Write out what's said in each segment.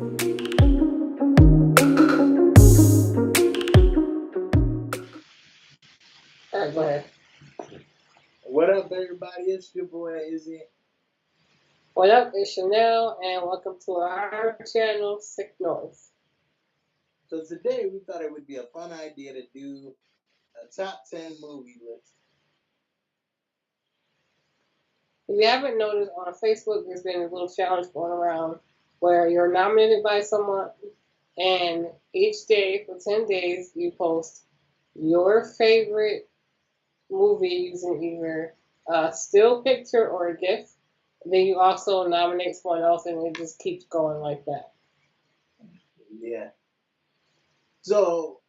Alright, go ahead. What up, everybody? It's your boy Izzy. What up, it's Chanel, and welcome to our channel, Sick Noise. So today we thought it would be a fun idea to do a top 10 movie list. If you haven't noticed, on Facebook, there's been a little challenge going around where you're nominated by someone, and each day for 10 days, you post your favorite movie using either a still picture or a GIF. Then you also nominate someone else, and it just keeps going like that. Yeah. So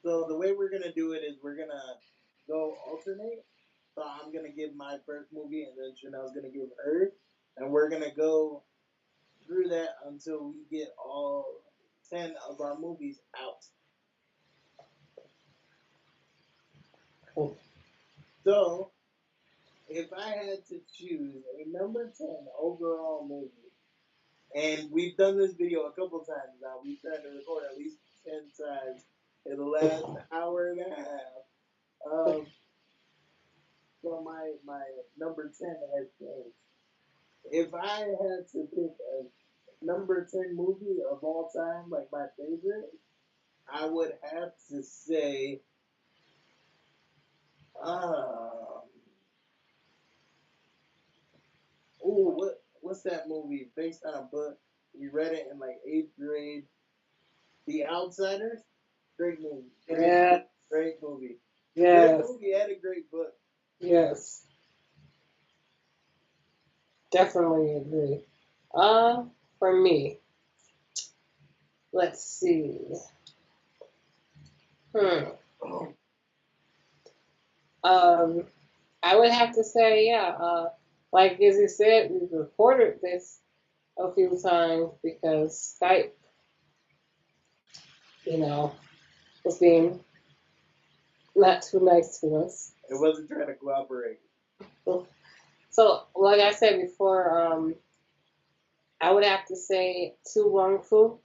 the way we're gonna do it is we're gonna go alternate. So I'm gonna give my first movie, and then Chanel's gonna give hers, and we're gonna go through that until we get all 10 of our movies out. Cool. So if I had to choose a number 10 overall movie, and we've done this video a couple times now. We've tried to record at least 10 times in the last hour and a half. So my number 10 has changed. If I had to pick a number 10 movie of all time, like my favorite, I would have to say, what's that movie based on a book? We read it in like 8th grade. The Outsiders. Great movie. Yeah. Great movie. Yes. Great movie and a great book. Yes. Definitely agree. For me, let's see. I would have to say, yeah, like Izzy said, we've recorded this a few times because Skype, was being not too nice to us. It wasn't trying to cooperate. So, like I said before, I would have to say Tu Wong Fu.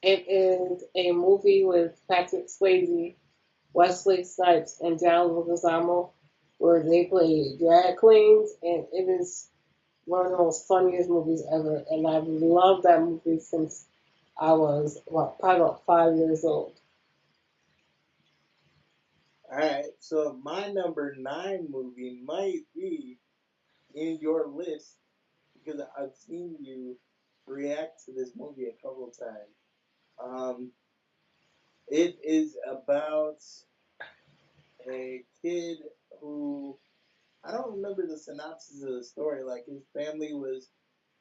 It is a movie with Patrick Swayze, Wesley Snipes, and John Leguizamo, where they play drag queens, and it is one of the most funniest movies ever. And I've loved that movie since I was probably about 5 years old. All right, so my number 9 movie might be in your list because I've seen you react to this movie a couple times. It is about a kid who, I don't remember the synopsis of the story. Like, his family was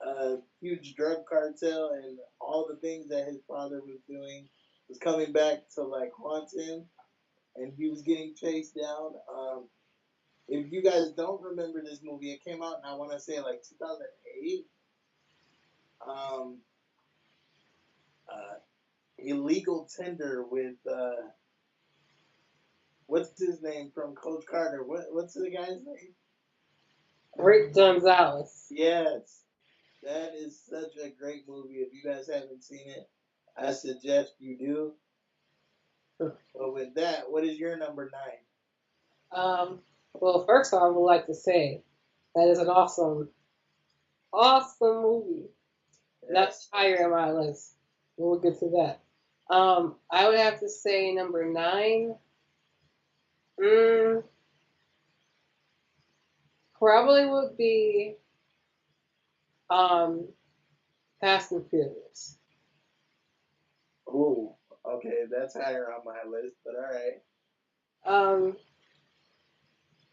a huge drug cartel, and all the things that his father was doing was coming back to like haunt him, and he was getting chased down. If you guys don't remember this movie, it came out, and I want to say like 2008. Illegal Tender with what's his name from Coach Carter? What's the guy's name? Rick Gonzalez. Yes, that is such a great movie. If you guys haven't seen it, I suggest you do. But with that, what is your number 9? Well, first of all, I would like to say that is an awesome movie. That's higher on my list. We'll get to that. I would have to say number 9. Probably would be Fast and Furious. Oh, okay, that's higher on my list, but all right.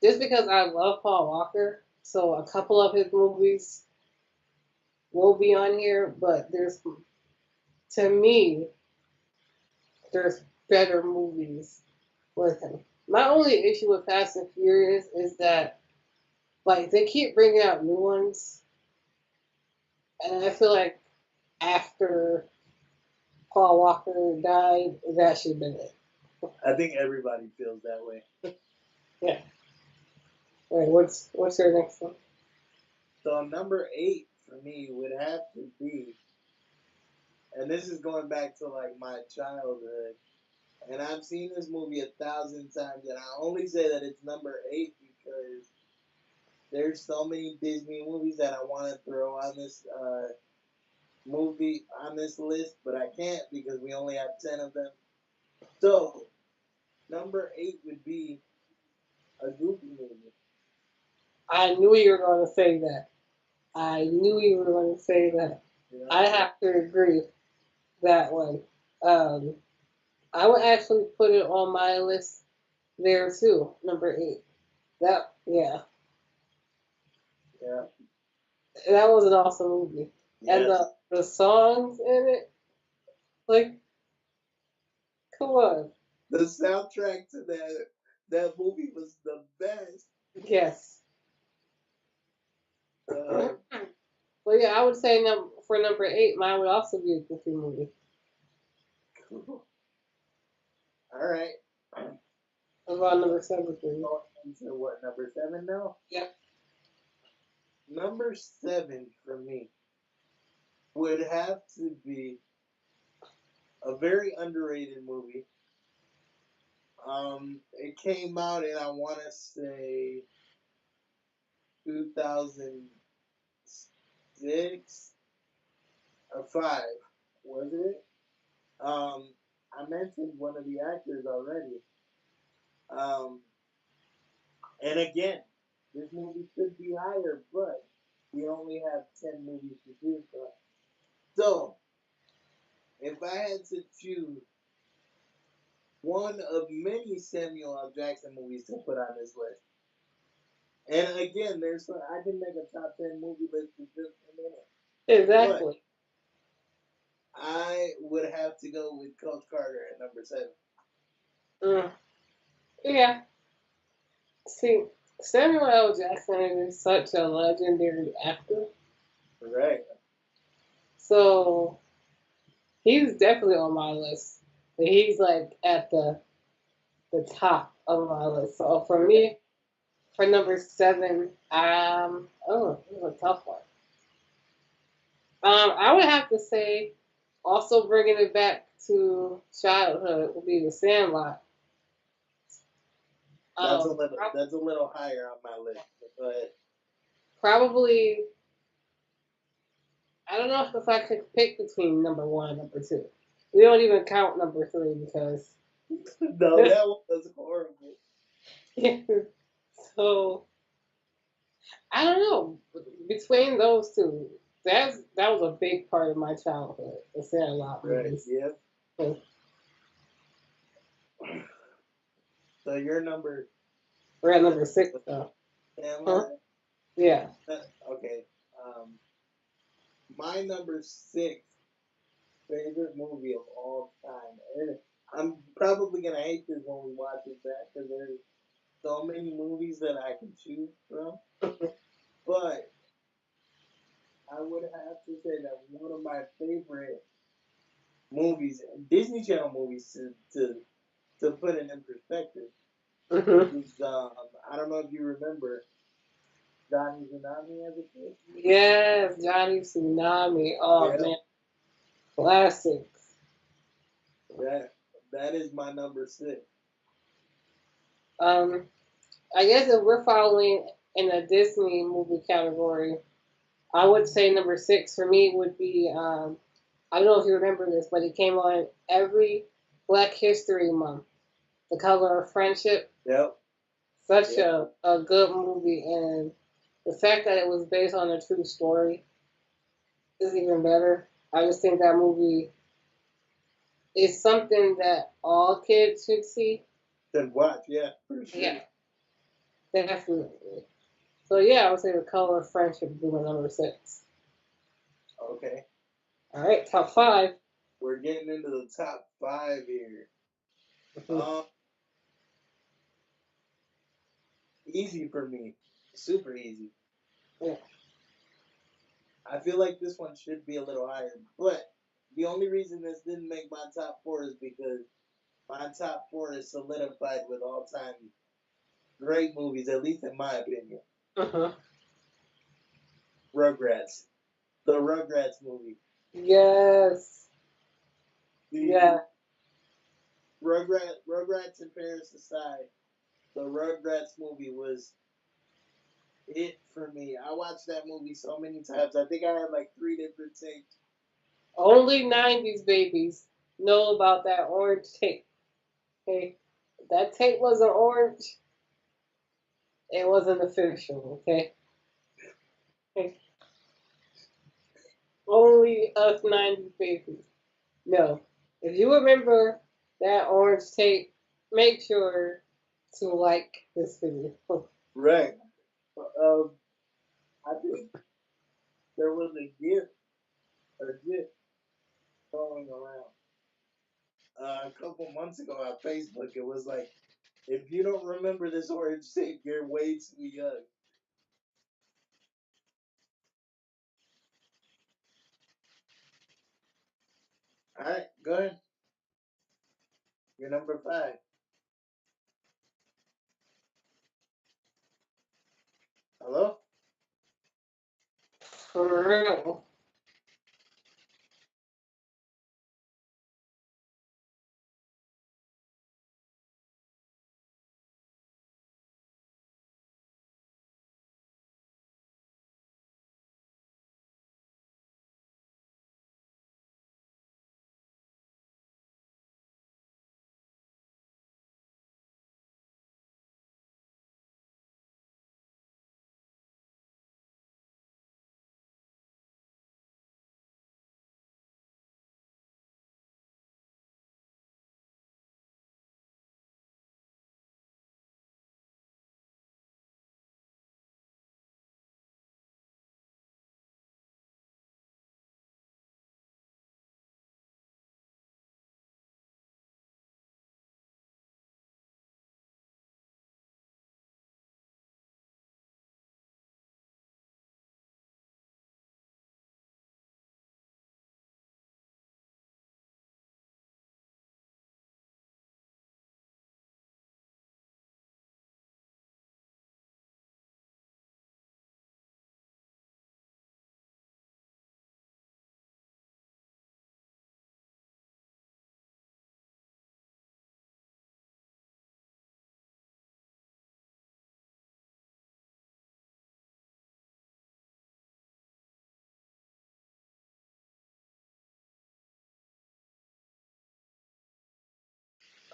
Just because I love Paul Walker, so a couple of his movies will be on here, but to me, there's better movies with him. My only issue with Fast and Furious is that, like, they keep bringing out new ones, and I feel like after Paul Walker died, that should have been it. I think everybody feels that way. Yeah. All right, what's your next one? So number 8 for for me would have to be, and this is going back to like my childhood, and I've seen this movie 1,000 times, and I only say that it's number 8 because there's so many Disney movies that I want to throw on this movie on this list, but I can't because we only have 10 of them. So number 8 would be a Goofy movie. I knew you were going to say that. I knew you were going to say that. Yeah. I have to agree that one. Um, I would actually put it on my list there too, number 8. That yeah, Yeah. that was an awesome movie, and Yes. the songs in it, like, come on, The soundtrack to that movie was the best. yes. Uh, Well, yeah, I would say for number 8, mine would also be a Goofy movie. cool. All right. What about number 7 for you? Going into what, number 7 now? Yep. Number 7 for me would have to be a very underrated movie. It came out in, I want to say, 2006 or 5, was it? I mentioned one of the actors already. Um, and again, this movie should be higher, but we only have 10 movies to choose from. So, if I had to choose one of many Samuel L. Jackson movies to put on this list, and again, I can make a top 10 movie list in just a minute, but Exactly. I would have to go with Coach Carter at number 7. Mm. Yeah. See, Samuel L. Jackson is such a legendary actor, Right. so he's definitely on my list. But he's like at the top of my list. So for Right. me, for number 7, oh, this is a tough one. I would have to say, also bringing it back to childhood would be The Sandlot. Um, That's a little higher on my list. But probably, I don't know if I could pick between number 1 and number 2. We don't even count number 3 because no, that one was horrible. so I don't know. Between those two, that was a big part of my childhood. The Sandlot Right. movies. Yep. So, So your number we're at 7 number 6 was though. Huh? Sandlot. Yeah. Okay. Um, my number 6 favorite movie of all time. And I'm probably gonna hate this when we watch it back because there's so many movies that I can choose from. But I would have to say that one of my favorite movies, Disney Channel movies, to put it in perspective, hmm is I don't know if you remember Johnny Tsunami as a kid. Yes, Johnny Tsunami. Oh Yeah, man, classics. that that is my number 6. Um, I guess if we're following in the Disney movie category, I would say number 6 for me would be I don't know if you remember this, but it came on every Black History Month. The Color of Friendship. Yep, Such yep. a good movie, and the fact that it was based on a true story is even better. I just think that movie is something that all kids should see. Then watch, yeah, for sure. Yeah, definitely. So yeah, I would say The Color of Friendship would be my number 6. Okay, All right, top 5. we're getting into the top 5 here. Mhm. Um, Easy for me, super easy. Yeah. I feel like this one should be a little higher, but the only reason this didn't make my top 4 is because my top 4 is solidified with all time great movies, at least in my opinion. Uh-huh. Rugrats. The Rugrats movie. Yes. The Yeah. Rugrats and Paris aside, the Rugrats movie was it for me. I watched that movie so many times. I think I had like 3 different takes. Only 90s babies know about that orange tape. Okay. If that tape wasn't orange, it wasn't official. Okay. Okay. Only us 90s babies. No. If you remember that orange tape, make sure to like this video. Right. I think there was a GIF going around a couple months ago on Facebook. It was like, if you don't remember this orange tape, you're way too young. All right, go ahead. You're number 5. Hello? For real.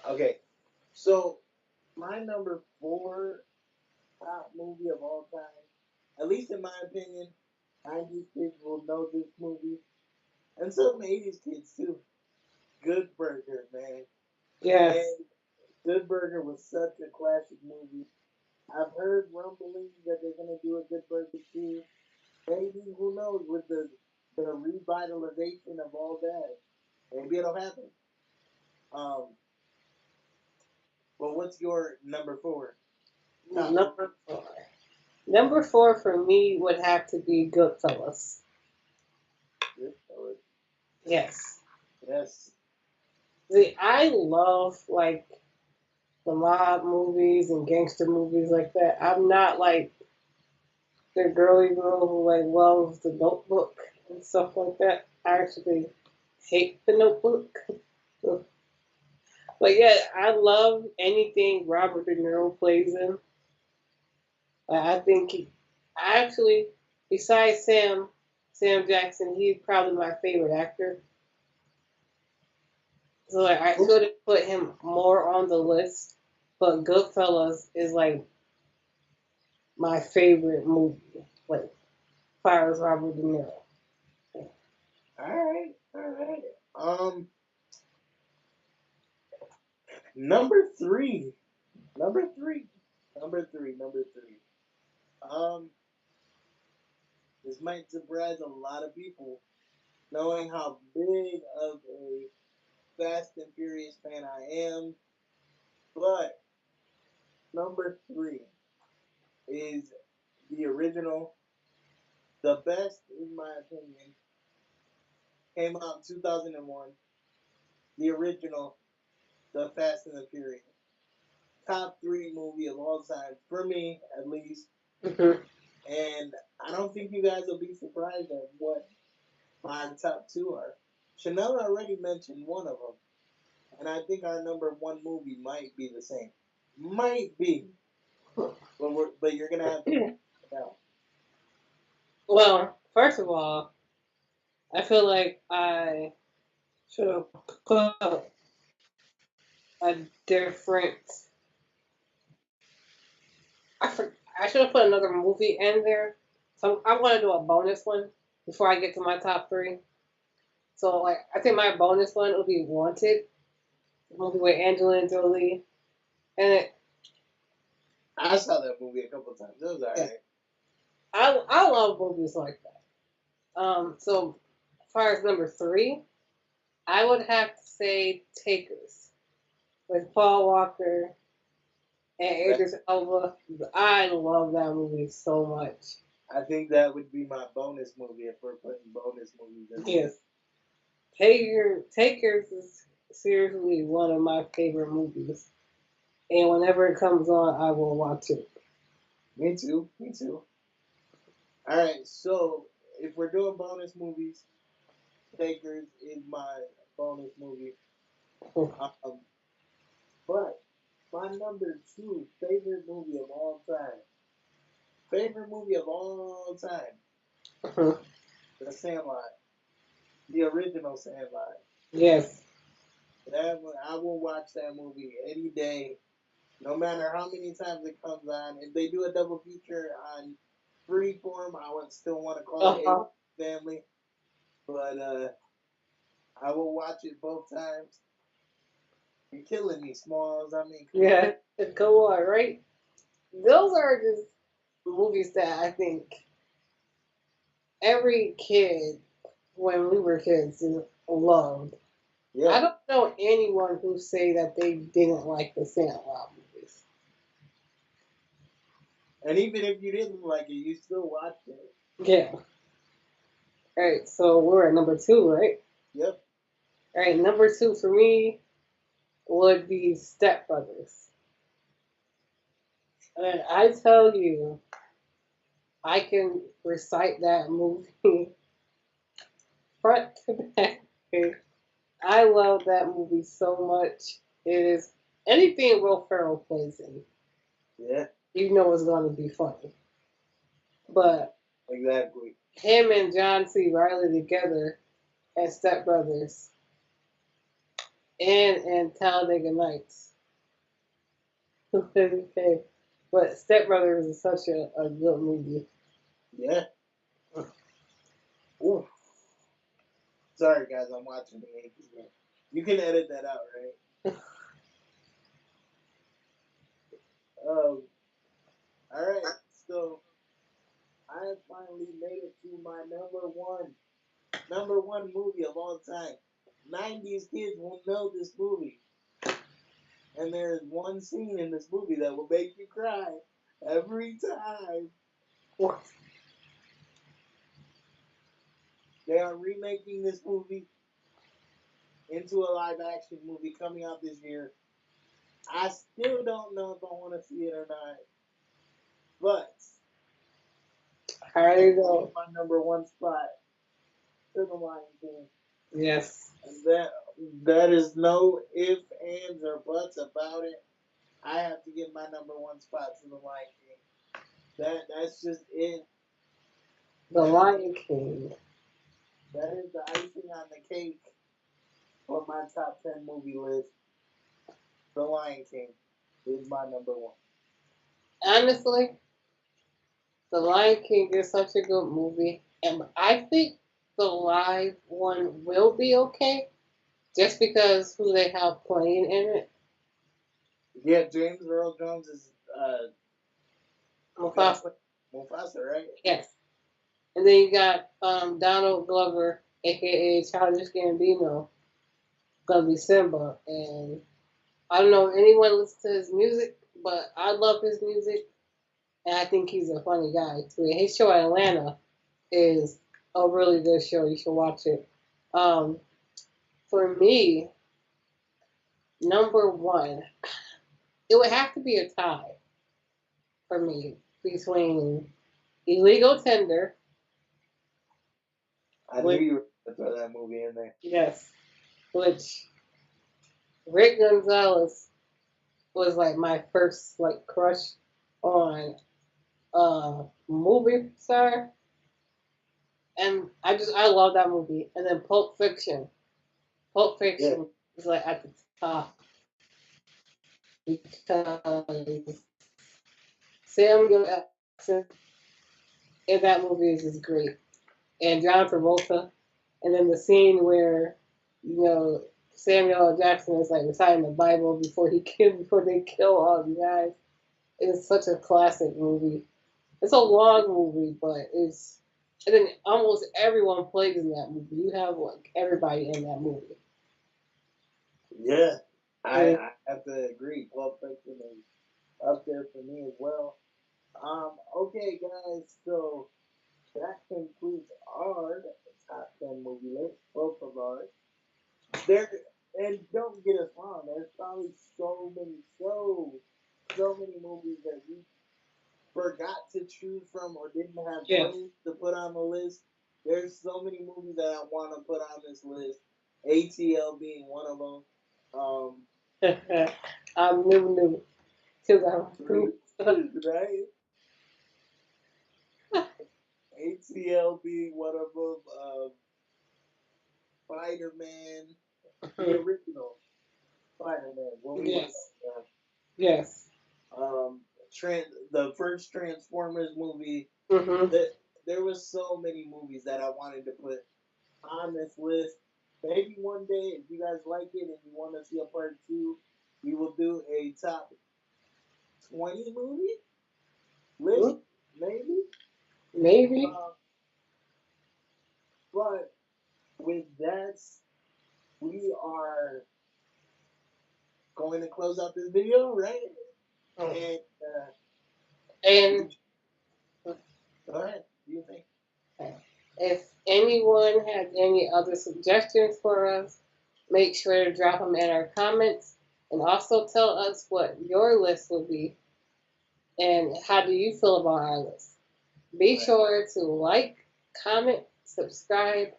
Okay, so my number 4 top movie of all time, at least in my opinion, 90s kids will know this movie, and some 80s kids too. Good Burger, man. Yes. And Good Burger was such a classic movie. I've heard rumblings that they're gonna do a Good Burger 2. Maybe, who knows, with the revitalization of all that. Maybe it'll happen. Um, but what's your number 4 top movie? Number 4. Number 4 for me would have to be Goodfellas. Goodfellas. Yes. Yes. See, I love like the mob movies and gangster movies like that. I'm not like the girly girl who like loves the Notebook and stuff like that. I actually hate the Notebook. But yeah, I love anything Robert De Niro plays in. I think I actually, besides Sam Jackson, he's probably my favorite actor. So like, I could have put him more on the list, but Goodfellas is like my favorite movie. Like, far as Robert De Niro. All right. Number 3. Number 3. Number 3. Um, this might surprise a lot of people, knowing how big of a Fast and Furious fan I am. But number 3 is the original, the best in my opinion. Came out in 2001. The original, The Fast and the Furious. Top 3 movie of all time, for me at least. Mhm. And I don't think you guys will be surprised at what. my top two are. Chanel already mentioned one of them, and I think our number one movie might be the same. Might be, but you're gonna have to find out. Well, first of all, I feel like I should have put a different. I should have put another movie in there. So I want to do a bonus one before I get to my top three. So like I think my bonus one would be Wanted, the movie with Angelina Jolie, and I saw that movie a couple times. It was yeah, alright. I love movies like that. So as far as number three, I would have to say Takers with Paul Walker and That, Idris Elba. I love that movie so much. I think that would be my bonus movie if we're putting bonus movies in there. Yes, Takers is seriously one of my favorite movies, and whenever it comes on, I will watch it. Me too. Me too. All right. So if we're doing bonus movies, Takers is my bonus movie. Um, but my number two favorite movie of all time. Favorite movie of all time. The Sandlot. The original Sandlot. Yes. I will watch that movie any day, no matter how many times it comes on. If they do a double feature on Freeform, I would still want to call it Uh-huh. A Family, but I will watch it both times. You're killing me, Smalls. I mean, come on. Yeah. Go on, right? Those are just movies that I think every kid, when we were kids, loved. I Yeah, don't know anyone who say that they didn't like the Sandlot movies. and even if you didn't like it, you still watched it. Yeah. All right. So we're at number two, right? Yep. All right. Number two for me would be Step Brothers. And I tell you, I can recite that movie front to back. I love that movie so much. It is anything Will Ferrell plays in, Yeah. you know it's going to be funny. But Exactly. him and John C. Riley together as Step Brothers and Talladega Nights. Okay. But Step Brothers is such a good movie. Yeah. Ooh. Sorry, guys. I'm watching the Yankees game. You can edit that out, right? Um. All right. So I have finally made it to my number one movie of all time. 90s kids will know this movie. And there's one scene in this movie that will make you cry every time. They are remaking this movie into a live action movie coming out this year. I still don't know if I want to see it or not, but I I already give know. my number one spot to the Lion King. Yes. And that is no ifs, ands, or buts about it. I have to give my number one spot to the Lion King. That's just it. The That is Lion King. that is the icing on the cake for my top 10 movie list. The Lion King is my number one. Honestly, The Lion King is such a good movie. And I think the live one will be okay just because who they have playing in it. Yeah, James Earl Jones is gonna Mufasa. play Mufasa, right? Yes. And then you got Donald Glover, aka Childish Gambino, gonna be Simba. And I don't know if anyone listens to his music, but I love his music, and I think he's a funny guy too. And his show Atlanta is a really good show. You should watch it. Um, for me, number one, it would have to be a tie for me between Illegal Tender I knew with you. to throw that movie in there. Yes. Which Rick Gonzalez was like my first like crush on movie star. And I love that movie. And then Pulp Fiction. Pulp Yeah, Fiction is like at the top because Samuel Jackson in that movie is just great. And John Travolta. And then the scene where, you know, Samuel L. Jackson is like reciting the Bible before they kill all the guys. It's such a classic movie. It's a long movie, but it's and then almost everyone plays in that movie. You have like everybody in that movie. yeah. And I have to agree. Pulp Fiction is up there for me as well. Okay, guys. So that concludes our top 10 movie list, both of ours. There and don't get us wrong, there's probably so many movies that we forgot to choose from or didn't have yeah, brains to put on the list. There's so many movies that I want to put on this list. ATL being one of them. I'm new because I'm Right? ATL being one of them. Spider Man, the original Spider Man. When we were yes, yes. um, the first Transformers movie. Hmm. That there was so many movies that I wanted to put on this list. Maybe one day, if you guys like it and you want to see a part two, we will do a top 20 movie list, maybe. Maybe. Uh, but with that, we are going to close out this video, right? And And go ahead. Do you think? if anyone has any other suggestions for us, make sure to drop them in our comments and also tell us what your list will be and how do you feel about our list. Be Right. sure to like, comment, subscribe,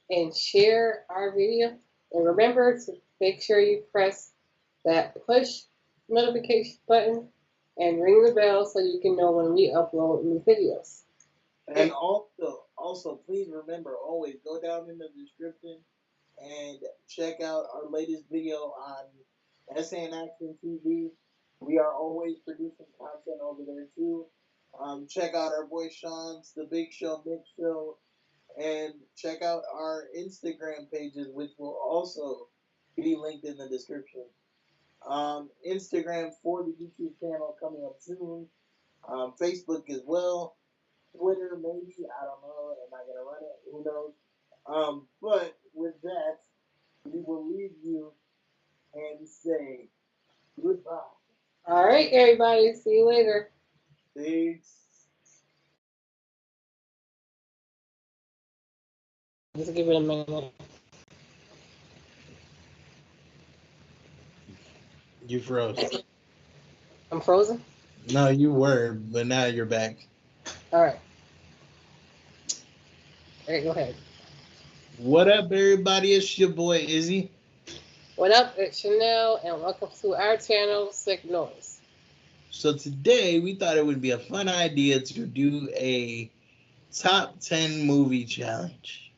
and share our video. And remember to make sure you press that push notification button and ring the bell so you can know when we upload new videos. And also, please remember, always go down in the description and check out our latest video on S.I.C TV. We are always producing content over there too. Check out our boy Sean's The Big Show Mix Show, and check out our Instagram pages, which will also be linked in the description. Instagram for the YouTube channel coming up soon. Facebook as well. Twitter, maybe. I don't know. Am I gonna run it? Who knows? But with that, we will leave you and say goodbye. All right, everybody. See you later. Thanks. Just give it a minute. You froze. I'm frozen. No, you were, but now you're back. All right. All right, go ahead. What up, everybody? It's your boy Izzy. What up? It's Chanel, and welcome to our channel, Sick Noise. So today we thought it would be a fun idea to do a top 10 movie challenge.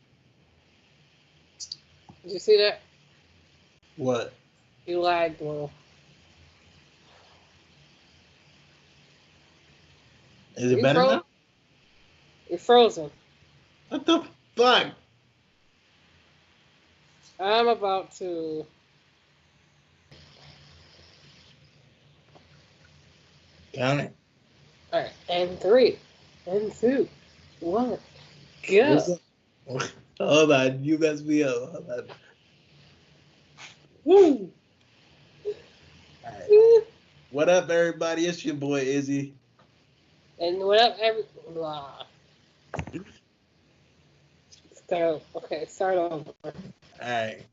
Did you see that? What? You lagged a little. Is Are it you better frozen? now? You're frozen. What the fuck? I'm about to. Count it. All right, and 3, and 2, 1, What's go. up? Hold on, you messed me up. Hold on. Woo! Alright. What up, everybody? It's your boy Izzy. And what up, blah. Start. Okay, start over. Alright.